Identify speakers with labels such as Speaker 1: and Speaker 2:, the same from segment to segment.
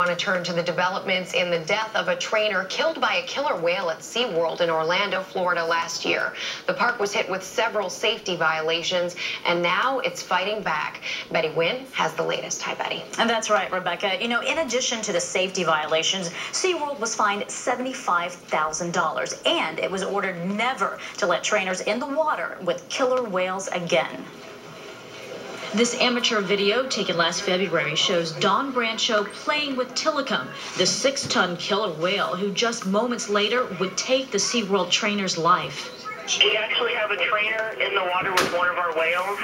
Speaker 1: I want to turn to the developments in the death of a trainer killed by a killer whale at SeaWorld in Orlando, Florida last year. The park was hit with several safety violations, and now it's fighting back. Betty Wynn has the latest. Hi, Betty.
Speaker 2: And that's right, Rebecca. You know, in addition to the safety violations, SeaWorld was fined $75,000, and it was ordered never to let trainers in the water with killer whales again. This amateur video taken last February shows Don Brancho playing with Tilikum, the 6-ton killer whale who just moments later would take the SeaWorld trainer's life.
Speaker 3: We actually have a trainer in the water with one of our whales,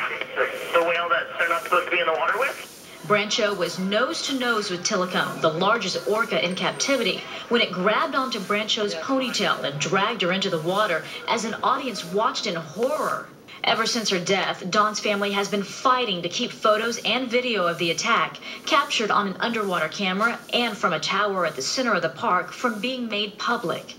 Speaker 3: the whale that they're not supposed to be in the water with.
Speaker 2: Brancho was nose to nose with Tilikum, the largest orca in captivity, when it grabbed onto Brancho's ponytail and dragged her into the water as an audience watched in horror. Ever since her death, Dawn's family has been fighting to keep photos and video of the attack, captured on an underwater camera and from a tower at the center of the park, from being made public.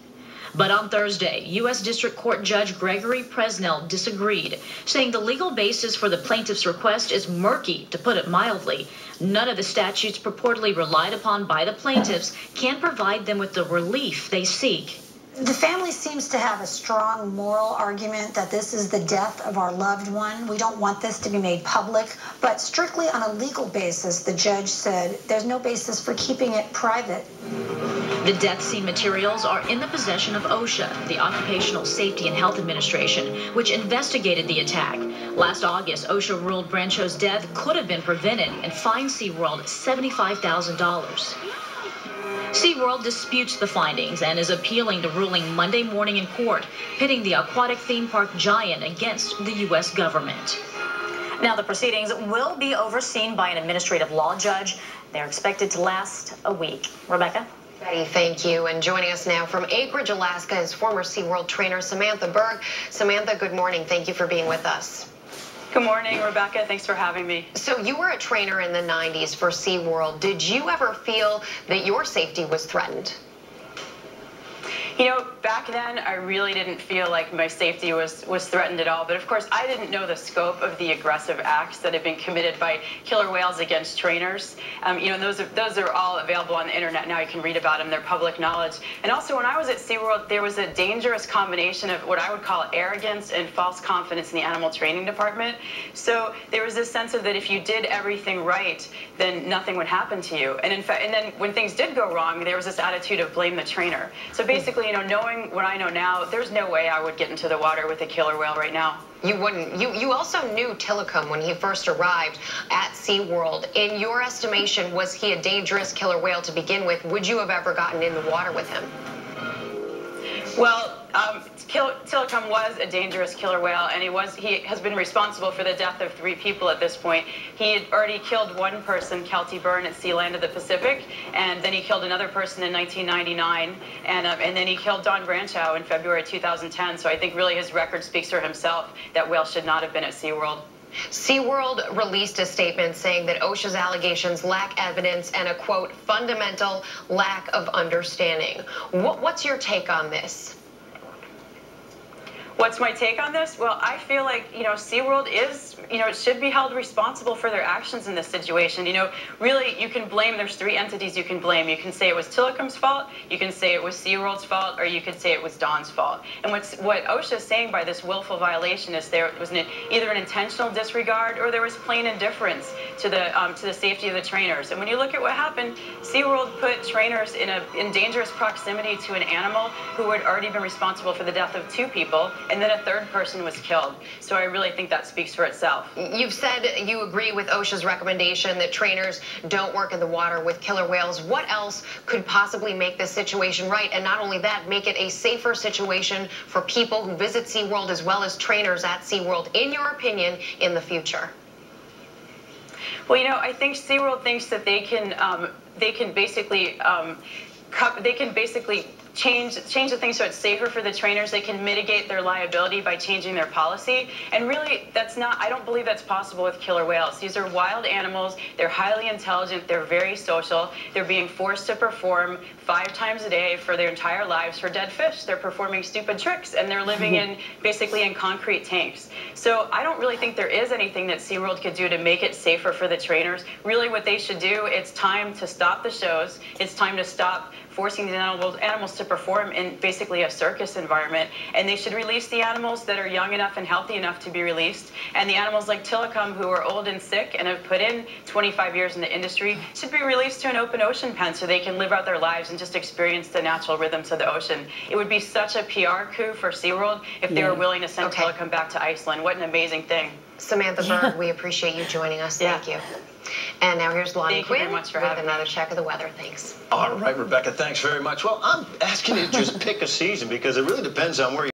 Speaker 2: But on Thursday, U.S. District Court Judge Gregory Presnell disagreed, saying the legal basis for the plaintiff's request is murky, to put it mildly. None of the statutes purportedly relied upon by the plaintiffs can provide them with the relief they seek.
Speaker 4: The family seems to have a strong moral argument that this is the death of our loved one. We don't want this to be made public, but strictly on a legal basis, the judge said there's no basis for keeping it private.
Speaker 2: The death scene materials are in the possession of OSHA, the Occupational Safety and Health Administration, which investigated the attack. Last August, OSHA ruled Brancho's death could have been prevented and fined SeaWorld $75,000. SeaWorld disputes the findings and is appealing the ruling Monday morning in court, pitting the aquatic theme park giant against the U.S. government.
Speaker 5: Now, the proceedings will be overseen by an administrative law judge. They're expected to last a week. Rebecca?
Speaker 1: Betty, thank you. And joining us now from Anchorage, Alaska, is former SeaWorld trainer Samantha Berg. Samantha, good morning. Thank you for being with us.
Speaker 6: Good morning, Rebecca. Thanks for having me.
Speaker 1: So you were a trainer in the 90s for SeaWorld. Did you ever feel that your safety was threatened?
Speaker 6: You know, back then, I really didn't feel like my safety was threatened at all. But of course, I didn't know the scope of the aggressive acts that had been committed by killer whales against trainers. You know, those are all available on the internet now. You can read about them. They're public knowledge. And also, when I was at SeaWorld, there was a dangerous combination of what I would call arrogance and false confidence in the animal training department. So there was this sense of that if you did everything right, then nothing would happen to you. And in fact, and then when things did go wrong, there was this attitude of blame the trainer. So basically, you know, knowing what I know now, there's no way I would get into the water with a killer whale right now.
Speaker 1: You wouldn't. You also knew Tilikum when he first arrived at SeaWorld. In your estimation, was he a dangerous killer whale to begin with? Would you have ever gotten in the water with him?
Speaker 6: Well, Tilikum was a dangerous killer whale, and he has been responsible for the death of 3 people at this point. He had already killed one person, Kelty Byrne, at Sealand of the Pacific, and then he killed another person in 1999, and then he killed Don Brancho in February 2010. So I think really his record speaks for himself. That whale should not have been at SeaWorld.
Speaker 1: SeaWorld released a statement saying that OSHA's allegations lack evidence and a, quote, fundamental lack of understanding. What's your take on this?
Speaker 6: What's my take on this? Well, I feel like, you know, SeaWorld is, you know, it should be held responsible for their actions in this situation. You know, really, you can blame, there's 3 entities you can blame. You can say it was Tilikum's fault, you can say it was SeaWorld's fault, or you could say it was Don's fault. And what OSHA is saying by this willful violation is there was either an intentional disregard or there was plain indifference to the safety of the trainers. And when you look at what happened, SeaWorld put trainers in dangerous proximity to an animal who had already been responsible for the death of 2 people, and then a 3rd person was killed. So I really think that speaks for itself.
Speaker 1: You've said you agree with OSHA's recommendation that trainers don't work in the water with killer whales. What else could possibly make this situation right? And not only that, make it a safer situation for people who visit SeaWorld as well as trainers at SeaWorld, in your opinion, in the future?
Speaker 6: Well, you know, I think SeaWorld thinks that they can basically change the thing so it's safer for the trainers. They can mitigate their liability by changing their policy. And really, I don't believe that's possible with killer whales. These are wild animals. They're highly intelligent. They're very social. They're being forced to perform 5 times a day for their entire lives for dead fish. They're performing stupid tricks, and they're living basically in concrete tanks. So I don't really think there is anything that SeaWorld could do to make it safer for the trainers. Really, what they should do, it's time to stop the shows. It's time to stop forcing these animals to perform in basically a circus environment. And they should release the animals that are young enough and healthy enough to be released. And the animals like Tilikum, who are old and sick and have put in 25 years in the industry, should be released to an open ocean pen so they can live out their lives and just experience the natural rhythms of the ocean. It would be such a PR coup for SeaWorld if they were willing to send Tilikum back to Iceland. What an amazing thing.
Speaker 1: Samantha Berg, we appreciate you joining us. Thank you. And now here's Lonnie Quinn with another check of the weather. Thanks.
Speaker 7: All right, Rebecca, thanks very much. Well, I'm asking you to just pick a season because it really depends on where you